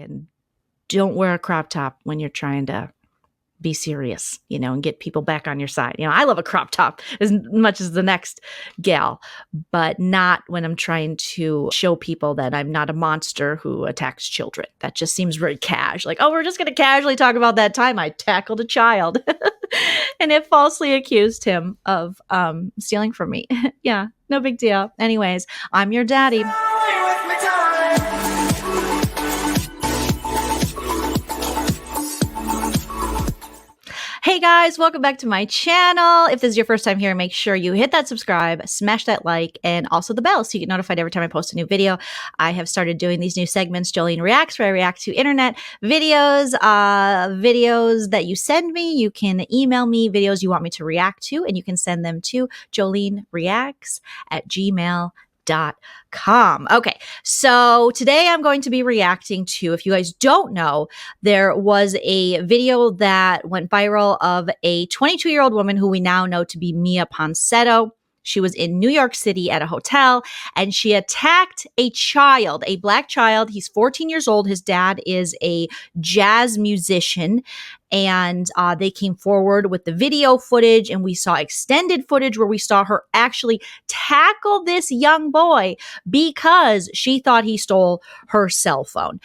And don't wear a crop top when you're trying to be serious, and get people back on your side. I love a crop top as much as the next gal, but not when I'm trying to show people that I'm not a monster who attacks children. That just seems very cash. Like, oh, we're just going to casually talk about that time I tackled a child and it falsely accused him of stealing from me. Yeah, no big deal. Anyways, I'm your daddy. Hey guys, welcome back to my channel. If this is your first time here, make sure you hit that subscribe, smash that like, and also the bell so you get notified every time I post a new video. I have started doing these new segments, Joleen Reacts, where I react to internet videos, videos that you send me. You can email me videos you want me to react to, and you can send them to joleenreacts@gmail.com. Okay, so today I'm going to be reacting to, if you guys don't know, there was a video that went viral of a 22-year-old woman who we now know to be Miya Ponsetto. She was in New York City at a hotel, and she attacked a child, a black child. He's 14 years old. His dad is a jazz musician, and they came forward with the video footage, and we saw extended footage where we saw her actually tackle this young boy because she thought he stole her cell phone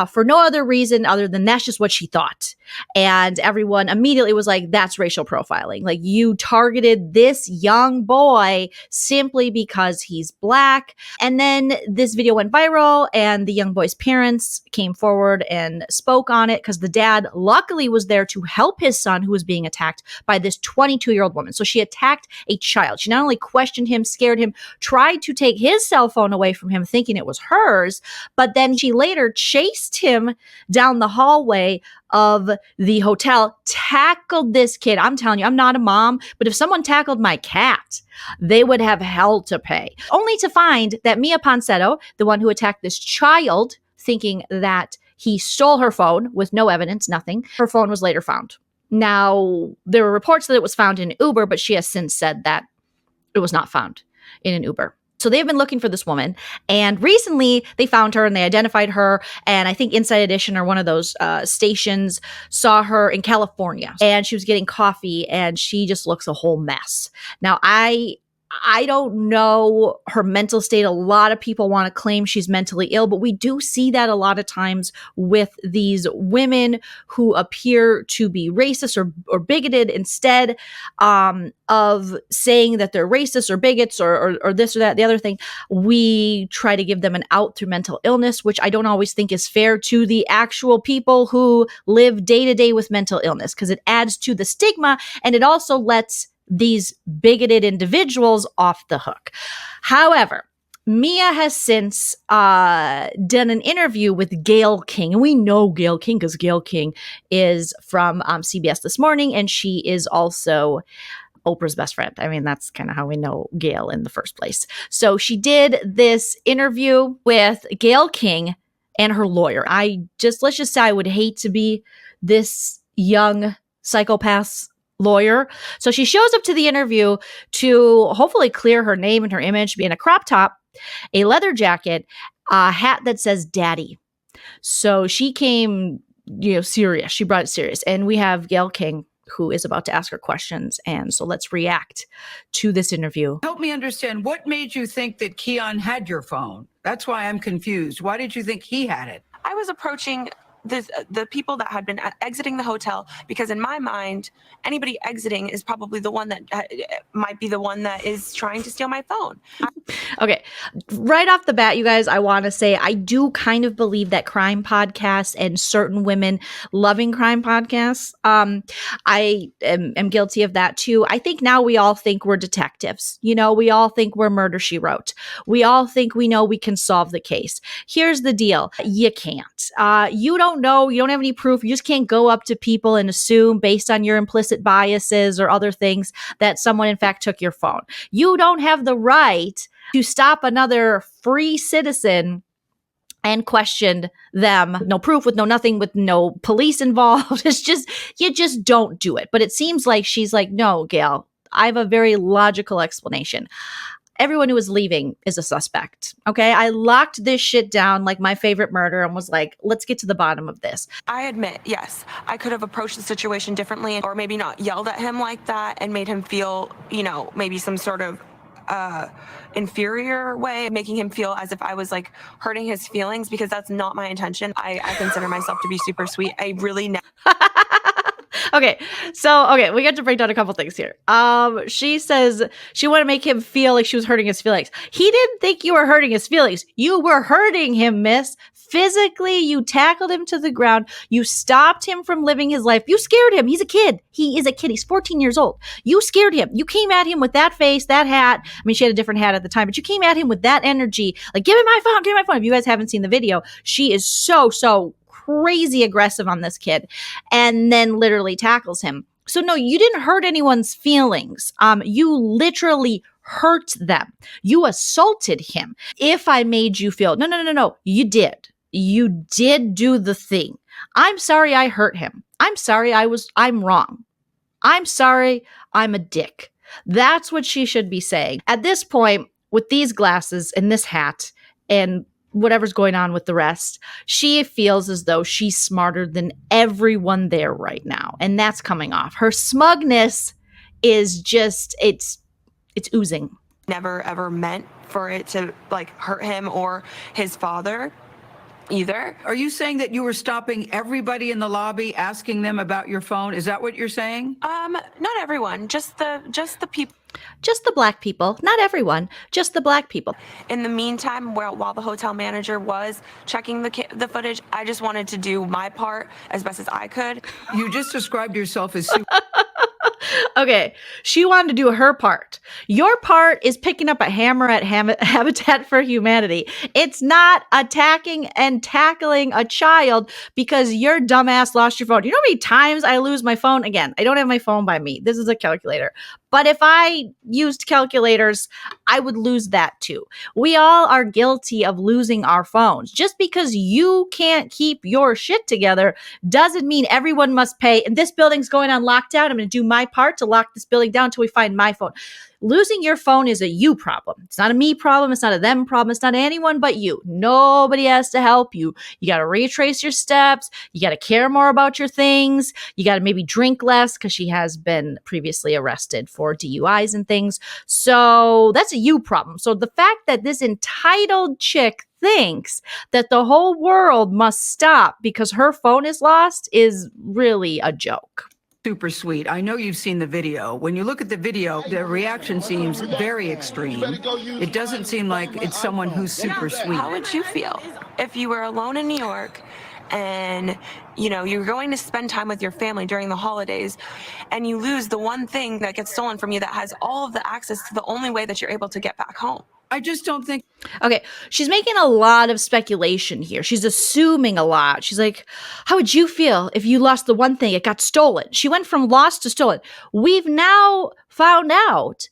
for no other reason other than that's just what she thought. And everyone immediately was like, that's racial profiling. Like, you targeted this young boy simply because he's black. And then this video went viral, and the young boy's parents came forward and spoke on it because the dad luckily was there to help his son who was being attacked by this 22-year-old woman. So she attacked a child. She not only questioned him, scared him, tried to take his cell phone away from him thinking it was hers, but then she later chased him down the hallway of the hotel, tackled this kid. I'm telling you, I'm not a mom, but if someone tackled my cat, they would have hell to pay. Only to find that Miya Ponsetto, the one who attacked this child, thinking that he stole her phone with no evidence, nothing, her phone was later found. Now, there were reports that it was found in an Uber, but she has since said that it was not found in an Uber. So they've been looking for this woman, and recently they found her and they identified her, and I think Inside Edition or one of those stations saw her in California, and she was getting coffee, and she just looks a whole mess. Now, I don't know her mental state. A lot of people want to claim she's mentally ill, but we do see that a lot of times with these women who appear to be racist or bigoted instead of saying that they're racist or bigots or this or that, the other thing. We try to give them an out through mental illness, which I don't always think is fair to the actual people who live day to day with mental illness, because it adds to the stigma, and it also lets these bigoted individuals off the hook. However, Miya has since done an interview with Gayle King, and we know Gayle King because Gayle King is from CBS This Morning, and she is also Oprah's best friend. I mean, that's kind of how we know Gayle in the first place. So she did this interview with Gayle King and her lawyer. Let's just say I would hate to be this young psychopath's lawyer. So she shows up to the interview to hopefully clear her name and her image, be in a crop top, a leather jacket, a hat that says daddy. So she came, serious. She brought it serious. And we have Gayle King, who is about to ask her questions. And so let's react to this interview. Help me understand, what made you think that Keon had your phone? That's why I'm confused. Why did you think he had it? I was approaching the people that had been exiting the hotel, because in my mind, anybody exiting is probably the one that might be the one that is trying to steal my phone. Okay, right off the bat, you guys, I want to say I do kind of believe that crime podcasts and certain women loving crime podcasts, I am guilty of that too. I think now we all think we're detectives. We all think we're Murder, She Wrote. We all think we know we can solve the case. Here's the deal. You can't. You don't know. You don't have any proof. You just can't go up to people and assume based on your implicit biases or other things that someone in fact took your phone. You don't have the right to stop another free citizen and questioned them. No proof, with no nothing, with no police involved. It's just, you just don't do it. But it seems like she's like, no, Gayle, I have a very logical explanation. everyone who was leaving is a suspect. Okay. I locked this shit down like my favorite murder and was like, let's get to the bottom of this. I admit, yes, I could have approached the situation differently, or maybe not yelled at him like that and made him feel, you know, maybe some sort of inferior way, making him feel as if I was like hurting his feelings, because that's not my intention. I consider myself to be super sweet. I really Okay, so we got to break down a couple things here. She says she wanted to make him feel like she was hurting his feelings. He didn't think you were hurting his feelings. You were hurting him, miss. Physically, you tackled him to the ground. You stopped him from living his life. You scared him. He's a kid. He is a kid. He's 14 years old. You scared him. You came at him with that face, that hat. I mean, she had a different hat at the time, but you came at him with that energy. Like, give me my phone, give me my phone. If you guys haven't seen the video, she is so crazy aggressive on this kid, and then literally tackles him. So no, you didn't hurt anyone's feelings. You literally hurt them. You assaulted him. If I made you feel, no, you did. You did do the thing. I'm sorry I hurt him. I'm sorry I'm wrong. I'm sorry I'm a dick. That's what she should be saying. At this point, with these glasses and this hat and whatever's going on with the rest, she feels as though she's smarter than everyone there right now. And that's coming off. Her smugness is just, it's oozing. never ever meant for it to like hurt him or his father either. Are you saying that you were stopping everybody in the lobby, asking them about your phone? Is that what you're saying? Not everyone, just the people. Just the black people. Not everyone, just the black people. In the meantime, while the hotel manager was checking the footage, I just wanted to do my part as best as I could. You just described yourself as Okay, she wanted to do her part. Your part is picking up a hammer at Habitat for Humanity. It's not attacking and tackling a child because your dumbass lost your phone. You know how many times I lose my phone? Again, I don't have my phone by me. This is a calculator. But if I used calculators, I would lose that too. We all are guilty of losing our phones. Just because you can't keep your shit together doesn't mean everyone must pay. And this building's going on lockdown. I'm going to do my part to lock this building down until we find my phone. Losing your phone is a you problem. It's not a me problem. It's not a them problem. It's not anyone but you. Nobody has to help you. You got to retrace your steps. You got to care more about your things. You got to maybe drink less because she has been previously arrested for DUIs and things. So that's a you problem. So the fact that this entitled chick thinks that the whole world must stop because her phone is lost is really a joke. super sweet. I know you've seen the video. When you look at the video, the reaction seems very extreme. It doesn't seem like it's someone who's super sweet. How would you feel if you were alone in New York and, you know, you're going to spend time with your family during the holidays and you lose the one thing that gets stolen from you that has all of the access to the only way that you're able to get back home? I just don't think. Okay, she's making a lot of speculation here. She's assuming a lot. She's like, how would you feel if you lost the one thing? It got stolen. She went from lost to stolen. We've now found out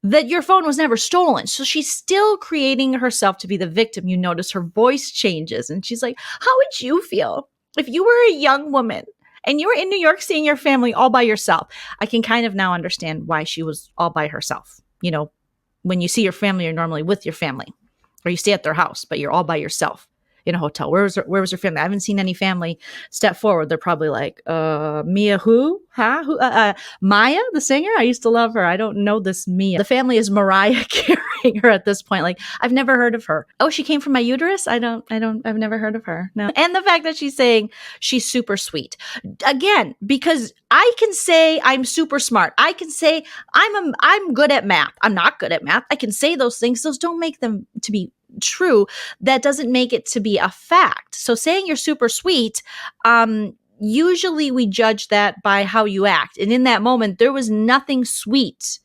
that your phone was never stolen. So she's still creating herself to be the victim. You notice her voice changes. And she's like, how would you feel if you were a young woman and you were in New York seeing your family all by yourself? I can kind of now understand why she was all by herself. You know, when you see your family, you're normally with your family, or you stay at their house, but you're all by yourself in a hotel. Where was your family? I haven't seen any family step forward. They're probably like, Mia who? Huh? Who? Maya, the singer? I used to love her. I don't know this Mia. The family is Mariah carrying her at this point. Like, I've never heard of her. Oh, she came from my uterus? I've never heard of her. No. And the fact that she's saying she's super sweet. Again, because I can say I'm super smart. I can say I'm good at math. I'm not good at math. I can say those things. Those don't make them to be true. That doesn't make it to be a fact. So saying you're super sweet, usually we judge that by how you act. And in that moment, there was nothing sweet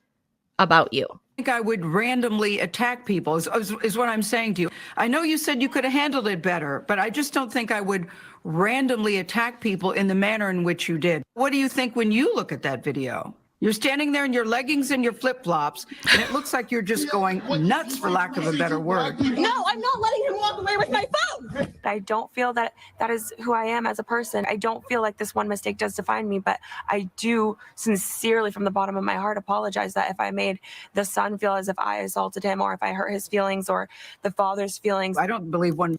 about you. I think I would randomly attack people is what I'm saying to you. I know you said you could have handled it better, but I just don't think I would randomly attack people in the manner in which you did. What do you think when you look at that video? You're standing there in your leggings and your flip-flops, and it looks like you're just going nuts, for lack of a better word. No, I'm not letting him walk away with my phone. I don't feel that that is who I am as a person. I don't feel like this one mistake does define me, but I do sincerely, from the bottom of my heart, apologize that if I made the son feel as if I assaulted him, or if I hurt his feelings or the father's feelings. I don't believe one.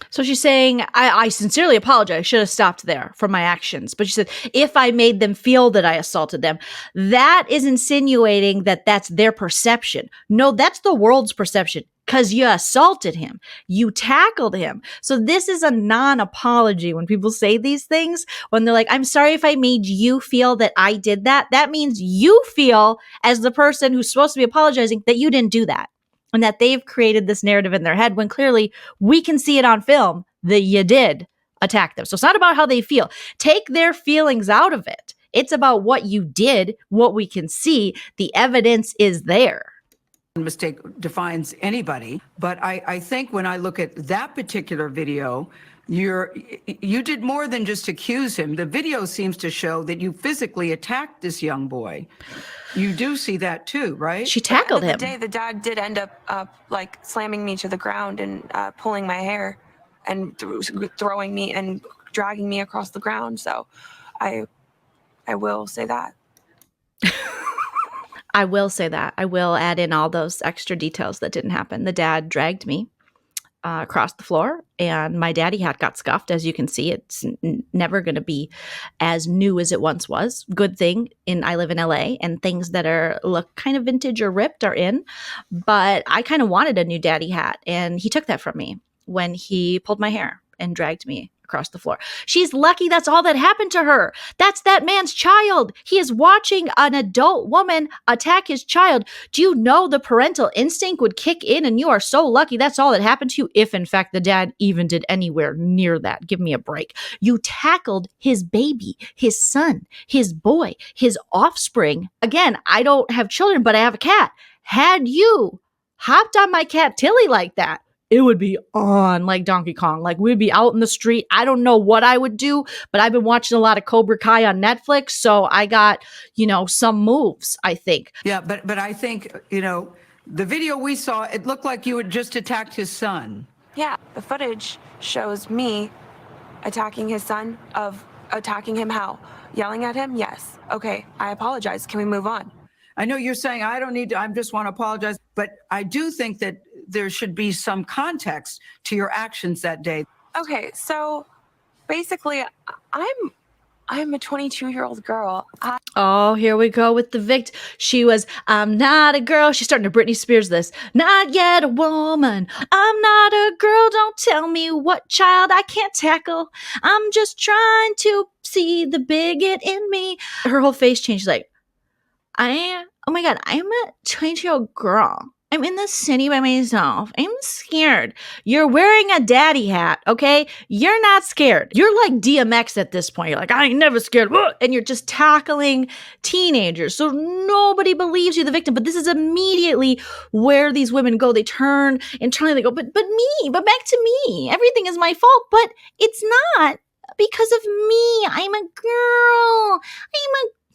So she's saying, I sincerely apologize. I should have stopped there for my actions. But she said, if I made them feel that I assaulted them, that is insinuating that that's their perception. No, that's the world's perception, because you assaulted him. You tackled him. So this is a non-apology. When people say these things, when they're like, I'm sorry if I made you feel that I did that, that means you feel, as the person who's supposed to be apologizing, that you didn't do that. And that they've created this narrative in their head when clearly we can see it on film that you did attack them. So it's not about how they feel. Take their feelings out of it. It's about what you did, what we can see. The evidence is there. Mistake defines anybody, but I think when I look at that particular video, you did more than just accuse him. The video seems to show that you physically attacked this young boy. You do see that too, right? She tackled him. At the end of the day, the dad did end up like slamming me to the ground and pulling my hair and throwing me and dragging me across the ground. So I will say that. I will say that. I will add in all those extra details that didn't happen. The dad dragged me across the floor, and my daddy hat got scuffed. As you can see, it's never going to be as new as it once was. Good thing I live in LA, and things that look kind of vintage or ripped are in. But I kind of wanted a new daddy hat, and he took that from me when he pulled my hair and dragged me across the floor. She's lucky that's all that happened to her. That's that man's child. He is watching an adult woman attack his child. Do you know the parental instinct would kick in, and you are so lucky that's all that happened to you, if in fact the dad even did anywhere near that. Give me a break. You tackled his baby, his son, his boy, his offspring. Again, I don't have children, but I have a cat. Had you hopped on my cat Tilly like that, it would be on like Donkey Kong. Like, we'd be out in the street. I don't know what I would do, but I've been watching a lot of Cobra Kai on Netflix. So I got, some moves, I think. Yeah, but I think, the video we saw, it looked like you had just attacked his son. Yeah, the footage shows me attacking his son. Of attacking him how? Yelling at him? Yes. Okay, I apologize. Can we move on? I know you're saying I don't need to, I just want to apologize, but I do think that there should be some context to your actions that day. Okay, so basically, I'm a 22-year-old girl. Oh, here we go with the victim. She was, I'm not a girl. She's starting to Britney Spears this. Not yet a woman. I'm not a girl. Don't tell me what child I can't tackle. I'm just trying to see the bigot in me. Her whole face changed. Like, oh my God, I'm a 22-year-old girl. I'm in the city by myself. I'm scared. You're wearing a daddy hat, okay? You're not scared. You're like DMX at this point. You're like, I ain't never scared. And you're just tackling teenagers. So nobody believes you're the victim. But this is immediately where these women go. They turn internally. They go, but me, but back to me. Everything is my fault. But it's not because of me. I'm a girl.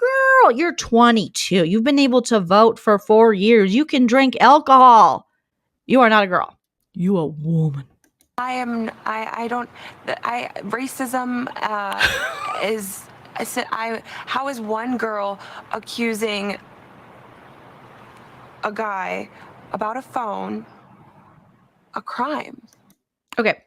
Girl, you're 22. You've been able to vote for 4 years. You can drink alcohol. You are not a girl. You a woman. Racism how is one girl accusing a guy about a phone a crime? Okay.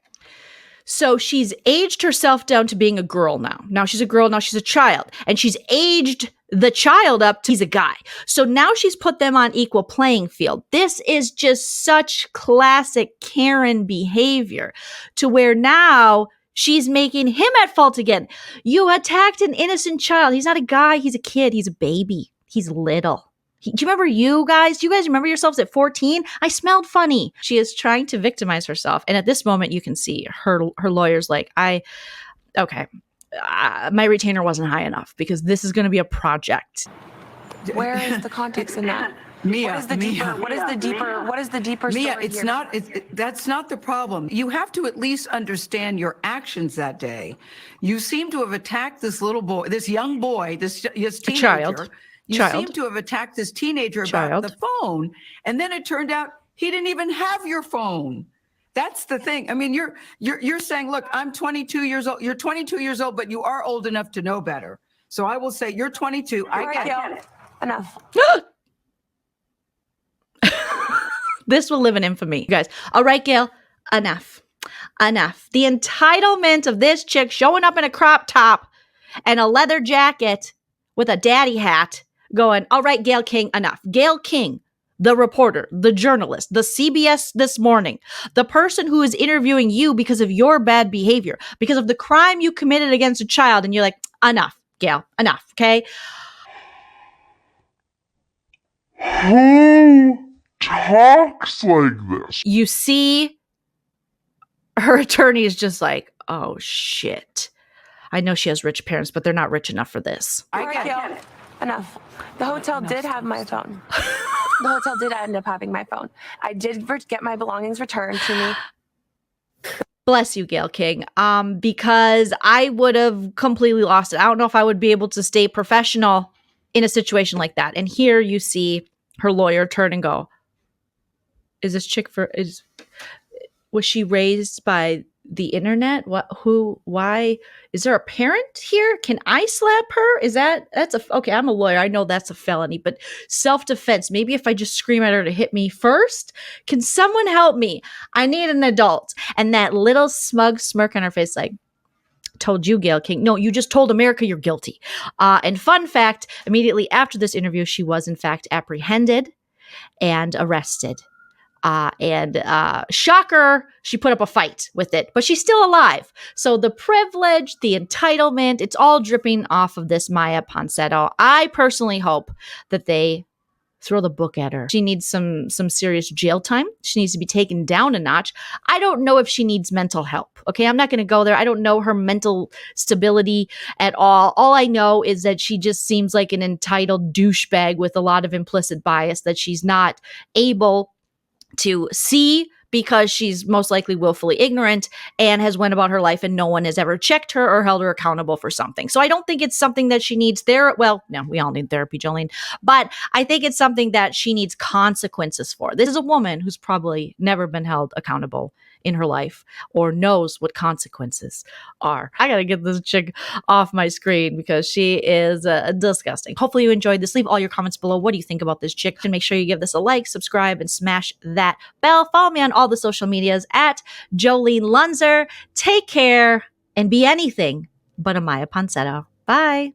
So she's aged herself down to being a girl now. Now she's a girl, now she's a child. And she's aged the child up to he's a guy. So now she's put them on equal playing field. This is just such classic Karen behavior, to where now she's making him at fault again. You attacked an innocent child. He's not a guy, he's a kid, he's a baby. He's little. Do you remember you guys? Do you guys remember yourselves at 14? I smelled funny. She is trying to victimize herself. And at this moment, you can see her lawyer's like, my retainer wasn't high enough because this is going to be a project. Where is the context in that? Mia, What is the deeper Mia, story it's here? not, that's not the problem. You have to at least understand your actions that day. You seem to have attacked this little boy, this young boy, this teenager. Child. You seem to have attacked this teenager about the phone. And then it turned out he didn't even have your phone. That's the thing. I mean, you're saying, look, I'm 22 years old. You're 22 years old, but you are old enough to know better. So I will say you're 22. I get it. Enough. This will live in infamy, you guys. All right, Gayle, enough. Enough. The entitlement of this chick showing up in a crop top and a leather jacket with a daddy hat going, all right, Gayle King, enough. Gayle King, the reporter, the journalist, the CBS This Morning, the person who is interviewing you because of your bad behavior, because of the crime you committed against a child. And you're like, enough, Gayle, enough, okay? Who talks like this? You see her attorney is just like, oh, shit. I know she has rich parents, but they're not rich enough for this. I get it. Enough. The hotel did have my phone. The hotel did end up having my phone. I did get my belongings returned to me. Bless you, Gayle King. Because I would have completely lost it. I don't know if I would be able to stay professional in a situation like that. And here you see her lawyer turn and go, is this chick was she raised by the internet? Why? Is there a parent here? Can I slap her? Okay, I'm a lawyer. I know that's a felony, but self-defense, maybe if I just scream at her to hit me first, can someone help me? I need an adult. And that little smug smirk on her face, like, told you, Gayle King. No, you just told America you're guilty. And fun fact, immediately after this interview, she was in fact apprehended and arrested. Shocker, she put up a fight with it, but she's still alive. So the privilege, the entitlement, it's all dripping off of this Miya Ponsetto. I personally hope that they throw the book at her. She needs some serious jail time. She needs to be taken down a notch. I don't know if she needs mental help. Okay, I'm not going to go there. I don't know her mental stability at all. All I know is that she just seems like an entitled douchebag with a lot of implicit bias that she's not able to see because she's most likely willfully ignorant and has went about her life and no one has ever checked her or held her accountable for something. So I don't think it's something that she needs well, no, we all need therapy, Joleen, but I think it's something that she needs consequences for. This is a woman who's probably never been held accountable in her life or knows what consequences are. I gotta get this chick off my screen because she is disgusting. Hopefully you enjoyed this. Leave all your comments below. What do you think about this chick? And make sure you give this a like, subscribe, and smash that bell. Follow me on all the social medias at Joleen Lunzer. Take care and be anything but a Miya Ponsetto. Bye.